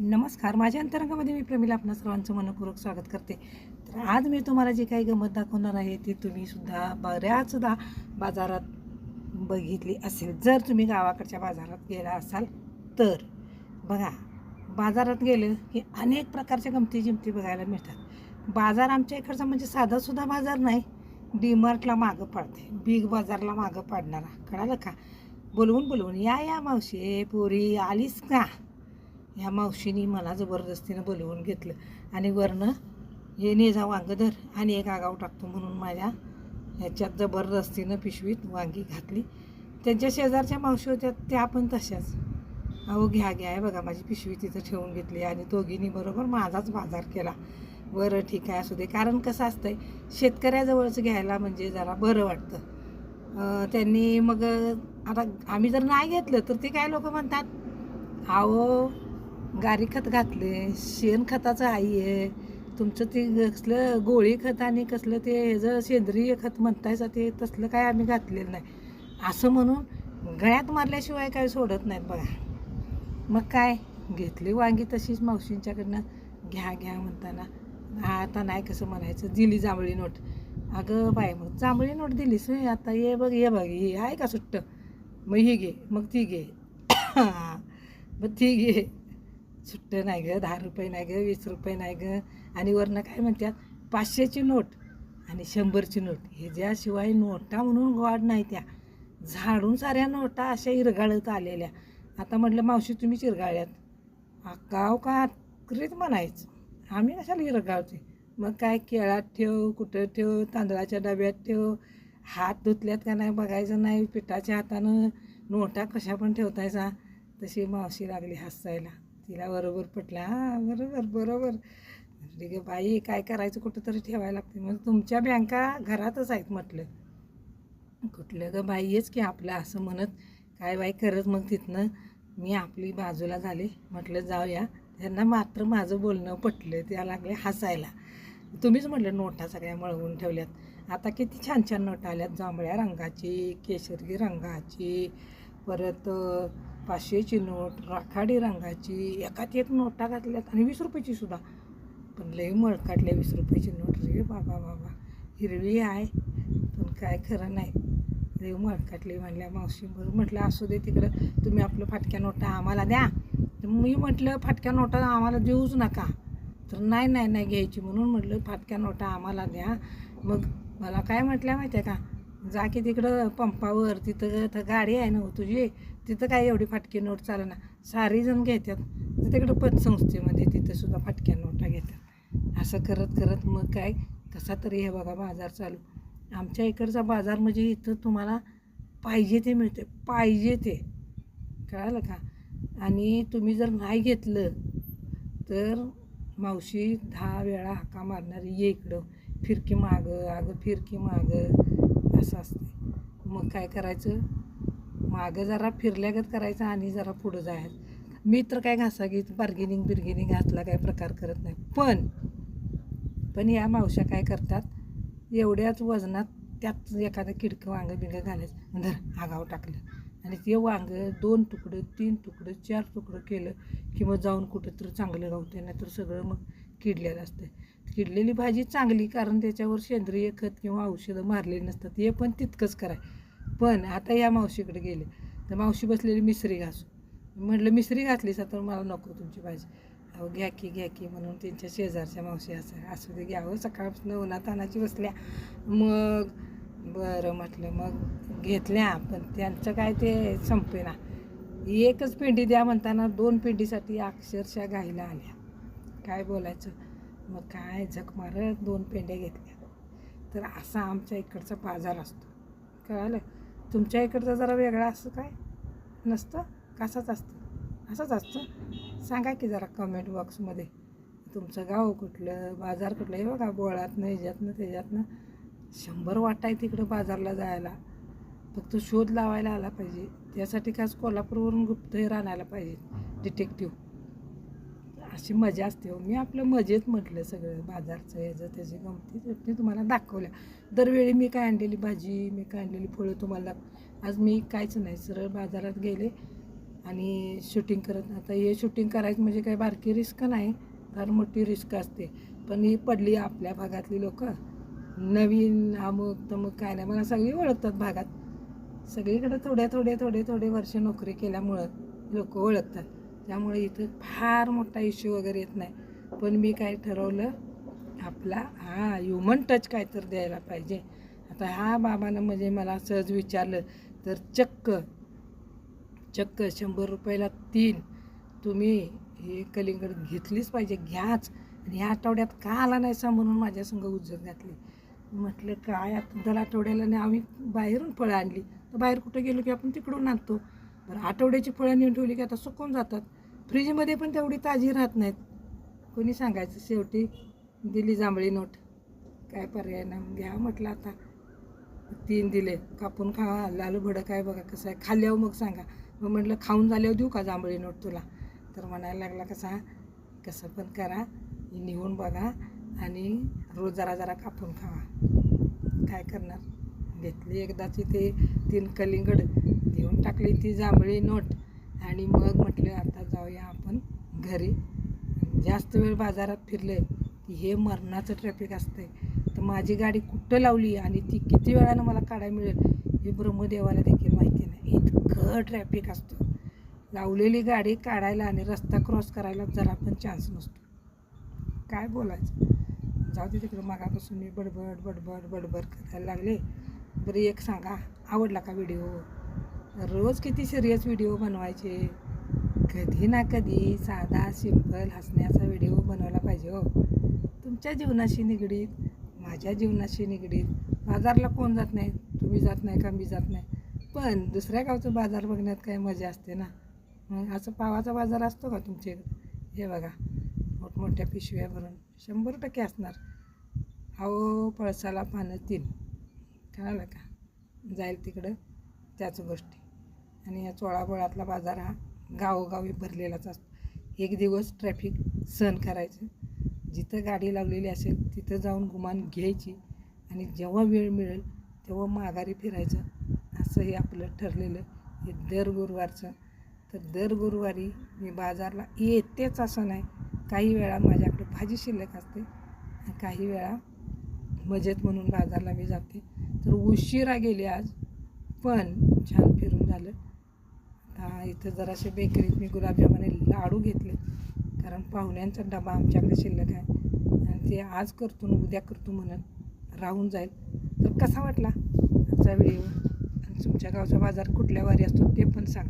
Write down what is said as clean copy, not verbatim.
नमस्कार. माझ्या अंतरंगामध्ये मी प्रमिला आपणा सर्वांचं मनपूर्वक स्वागत करते. तर आज मी तुम्हाला जी काही गंमत दाखवणार आहे ती तुम्हीसुद्धा बऱ्याचदा बाजारात बघितली असेल. जर तुम्ही गावाकडच्या बाजारात गेला असाल तर बघा, बाजारात गेलं की अनेक प्रकारच्या गमती-जमती बघायला मिळतात. बाजार आमच्या इकडचा म्हणजे साधासुद्धा बाजार नाही, डीमार्टला मागं पाडते, बिग बाजारला मागं पाडणारा. कळालं का? बोलवून या मावशी, पोरी आलीस का? ह्या मावशीनी मला जबरदस्तीनं बोलवून घेतलं आणि वरनं हे नेजा वांगं धर आणि एक आगाव टाकतो म्हणून माझ्या ह्याच्यात जबरदस्तीनं पिशवीत वांगी घातली. त्यांच्या शेजारच्या मावशी होत्या त्या पण तशाच. अहो घ्या आहे बघा, माझी पिशवी तिथं ठेवून घेतली आणि दोघींनी बरोबर माझाच बाजार केला. बरं ठीक आहे, असू दे. कारण कसं असतंय, शेतकऱ्याजवळचं घ्यायला म्हणजे जरा बरं वाटतं. त्यांनी मग आता आम्ही जर नाही घेतलं तर ते काय लोक म्हणतात, अहो गारी खत घातले, शेणखताचं आहे तुमचं, ते कसलं गोळी खत आणि कसलं ते ह्याचं सेंद्रिय खत म्हणतायचं ते तसलं काय आम्ही घातलेलं नाही असं म्हणून गळ्यात मारल्याशिवाय काय सोडत नाहीत बघा. मग काय घेतली वांगी तशीच मावशींच्याकडनं घ्या म्हणताना आता नाही कसं म्हणायचं, दिली जांभळी नोट. अगं बाय, मग जांभळी नोट दिलीस आता, ये बघ ही आहे का सुट्ट, मग ही घे, मग ती घे मग ती घे. सुट्टं नाही गं, 10 रुपये नाही गं, 20 रुपये नाही गं. आणि वरनं काय म्हणतात, 500ची नोट आणि 100ची नोट. हे ज्याशिवाय नोटा म्हणून गॉड नाही, त्या झाडून साऱ्या नोटा अशा इरगाळत आलेल्या. आता म्हटलं मावशी तुम्ही चिरगाळ्यात, गाव का आकरीत म्हणायचं, आम्ही कशाला इरगाळते. मग काय केळात ठेव, कुठं ठेव, तांदळाच्या डब्यात ठेव, हात धुतल्यात का नाही बघायचं नाही, पिठाच्या हातानं नोटा कशा पण ठेवतायचा. तशी मावशी लागली हसायला. तिला बरोबर पटलं, हां बरोबर. ठीक आहे बाई, काय करायचं, कुठं तरी ठेवायला लागते. मग तुमच्या बँका घरातच आहेत म्हटलं. कुठलं गं बाई, येच की आपलं असं म्हणत काय बाई करत मग तिथनं मी आपली बाजूला झाली. म्हटलं जाऊया. त्यांना मात्र माझं बोलणं पटलं, त्या लागले हसायला. तुम्हीच म्हटलं नोटा सगळ्या मळवून ठेवल्यात, आता किती छान छान नोटा आल्यात, जांभळ्या रंगाची, केशरी रंगाची, परत 500ची नोट, राखाडी रंगाची, एकात एक नोटा घातल्यात आणि 20 रुपयाची सुद्धा. पण लई मळकाटल्या 20 रुपयाची नोट रे बाबा. हिरवी आहे पण काय खरं नाही, लई मळकाटली म्हणल्या मावशी. म्हटलं असू दे तिकडं, तुम्ही आपलं फाटक्या नोटा आम्हाला द्या. तर मी म्हटलं फाटक्या नोटा आम्हाला देऊच नका. तर नाही घ्यायची म्हणून म्हटलं फाटक्या नोटा आम्हाला द्या. मग मला काय म्हटल्या माहिती आहे का, जा की तिकडं पंपावर, तिथं गाडी आहे ना तुझी, तिथं काय एवढी फाटकी नोट चालना, सारी जण घेतात. तिकडं पतसंस्थेमध्ये तिथंसुद्धा फाटक्या नोटा घेतात. असं करत मग काय कसा तरी हे बघा बाजार चालू. आमच्या इकडचा बाजार म्हणजे इथं तुम्हाला पाहिजे ते मिळते, पाहिजे ते. कळालं का? आणि तुम्ही जर नाही घेतलं तर मावशी 10 वेळा हाका मारणारी, ये इकडं, फिरकी मागं, अगं फिरकी मागं, असं असते. मग काय करायचं, मागं जरा फिरल्यागत करायचं आणि जरा पुढं जायचं. मी तर काय घासाघीस बिर्गेनिंग असला काय प्रकार करत नाही. पण या मावश्या काय करतात, एवढ्याच वजनात त्यात एखादं किडकं वांगं बिंगं घालायचं, धर आगाव टाकलं आणि ते वांगं 2 तुकडं 3 तुकडं 4 तुकडं केलं की मग जाऊन कुठं तर चांगलं गावते, नाहीतर सगळं मग किडलेलं असतं. किडलेली भाजी चांगली, कारण त्याच्यावर सेंद्रिय खत किंवा औषधं मारलेली नसतात. हे पण तितकंच कराय. पण आता या मावशीकडे गेले तर मावशी बसलेली मिसरी घासू. म्हटलं मिसरी घातलीस तर मला नको तुमची भाजी. अहो घ्या की म्हणून त्यांच्या शेजारच्या मावशी असू दे घ्यावं, सकाळपासून उन्हातानाची बसल्या. मग बरं म्हटलं, मग घेतल्या. पण त्यांचं काय ते संपेना, एकच पेंडी द्या म्हणताना 2 पेंडीसाठी अक्षरशः घाईला आल्या. काय बोलायचं. मग काय झक मारत 2 पेंड्या घेतल्या. तर असा आमच्या इकडचा बाजार असतो. कळालं? तुमच्या इकडचा जरा वेगळा असं काय नसतं, कसाच असतं? असंच असतं. सांगा की जरा कमेंट बॉक्समध्ये तुमचं गाव कुठलं, बाजार कुठलं. हे बघा बोळातनं ह्याच्यातनं त्याच्यातनं 100 वाटा आहे तिकडं बाजारला जायला. फक्त शोध लावायला आला पाहिजे. त्यासाठी खास कोल्हापूरवरून गुप्तहेर आणायला पाहिजे, डिटेक्टिव्ह. अशी मजा असते हो. मी आपलं मजेत म्हटलं सगळं बाजारचं ह्याचं त्याची गमती तुम्हाला दाखवल्या. दरवेळी मी काय आणलेली भाजी, मी काय आणलेली फळं तुम्हाला आज मी काहीच नाही, सरळ बाजारात गेले आणि शूटिंग करत. आता हे शूटिंग करायचं म्हणजे काही बारकी रिस्क नाही, फार मोठी रिस्क असते. पण ही पडली आपल्या भागातली लोक, नवीन अमुक तमुक काय नाही, मला सगळी ओळखतात भागात. सगळीकडे थोडे वर्ष नोकरी केल्यामुळं लोक ओळखतात. त्यामुळे इथं फार मोठा इश्यू वगैरे येत नाही. पण मी काय ठरवलं, आपला ह्युमन टच काय तर द्यायला पाहिजे. आता ह्या बाबानं म्हणजे मला सहज विचारलं तर चक्क 100 रुपयाला 3 तुम्ही हे कलिंगड घेतलीच पाहिजे, घ्याच. आणि ह्या आठवड्यात का आला नाही सा म्हणून माझ्या संग उज्जत घातली. म्हटलं काय आता दर आठवड्याला नाही, आम्ही बाहेरून फळं आणली तर बाहेर कुठं गेलो की आपण तिकडून आणतो. बरं आठवड्याची फळं नेऊन ठेवली की आता सुकून जातात, फ्रीजमध्ये पण तेवढी ताजी राहत नाहीत. कोणी सांगायचं, शेवटी दिली जांभळी नोट, काय पर्याय ना, घ्या म्हटलं. आता 3 दिले, कापून खावा, लालू भडक आहे बघा कसं आहे, खाल्ल्यावर मग सांगा. मग म्हटलं खाऊन झाल्यावर देऊ का जांभळी नोट तुला, तर म्हणायला लागला कसं पण करा, निघून बघा आणि रोज जरा कापून खावा. काय करणार, घेतली एकदाची ते 3 कलिंगड, देऊन टाकली ती जांभळी नोट. आणि मग म्हटलं आता जाऊया आपण घरी. जास्त वेळ बाजारात फिरले की हे मरणाचं ट्रॅफिक असतंय. तर माझी गाडी कुठं लावली आणि ती किती वेळानं मला काढायला मिळेल हे ब्रह्मदेवाला देखील माहिती नाही, इतकं ट्रॅफिक असतं. लावलेली गाडी काढायला आणि रस्ता क्रॉस करायला जरा पण चान्स नसतो. काय बोलायचं, जाऊ दे तिकडं. मागापासून मी बडबड करायला लागले. बरं एक सांगा, आवडला का व्हिडिओ? रोज किती सिरियस व्हिडिओ बनवायचे, कधी ना कधी साधा सिंपल हसण्याचा व्हिडिओ बनवला पाहिजे हो. तुमच्या जीवनाशी निगडीत, माझ्या जीवनाशी निगडीत. बाजारला कोण जात नाही, तुम्ही जात नाही का, मी जात नाही, पण दुसऱ्या गावचं बाजार बघण्यात काय मजा असते ना. असं पावाचा बाजार असतो का तुमच्या इकडे? हे बघा मोठमोठ्या पिशव्या भरून 100% असणार. अहो पळसाला पानं 3, कळालं का, जाईल तिकडं त्याच गोष्टी. आणि या चोळाबोळातला बाजार हा गावोगावी भरलेलाच असतो. एक दिवस ट्रॅफिक सहन करायचं, जिथं गाडी लावलेली असेल तिथं जाऊन गुमान घ्यायची आणि जेव्हा वेळ मिळेल तेव्हा माघारी फिरायचं. असं हे आपलं ठरलेलं हे दर गुरुवारचं. तर दर गुरुवारी मी बाजारला येतेच असं नाही, काही वेळा माझ्याकडे भाजी शिल्लक असते, काही वेळा मजेत म्हणून बाजारला मी जाते. तर उशिरा गेले आज, पण छान फिरून झालं. आता इथं जरासे बेकरीत मी गुलाबजामुन लाडू घेतले, कारण पाहुण्यांचा डबा आमच्याकडे शिल्लक आहे आणि ते आज करतो ना उद्या करतो म्हणत राहून जाईल. तर कसा वाटला आजचा व्हिडिओ आणि तुमच्या गावचा बाजार कुठल्या वारी असतो ते पण सांगा.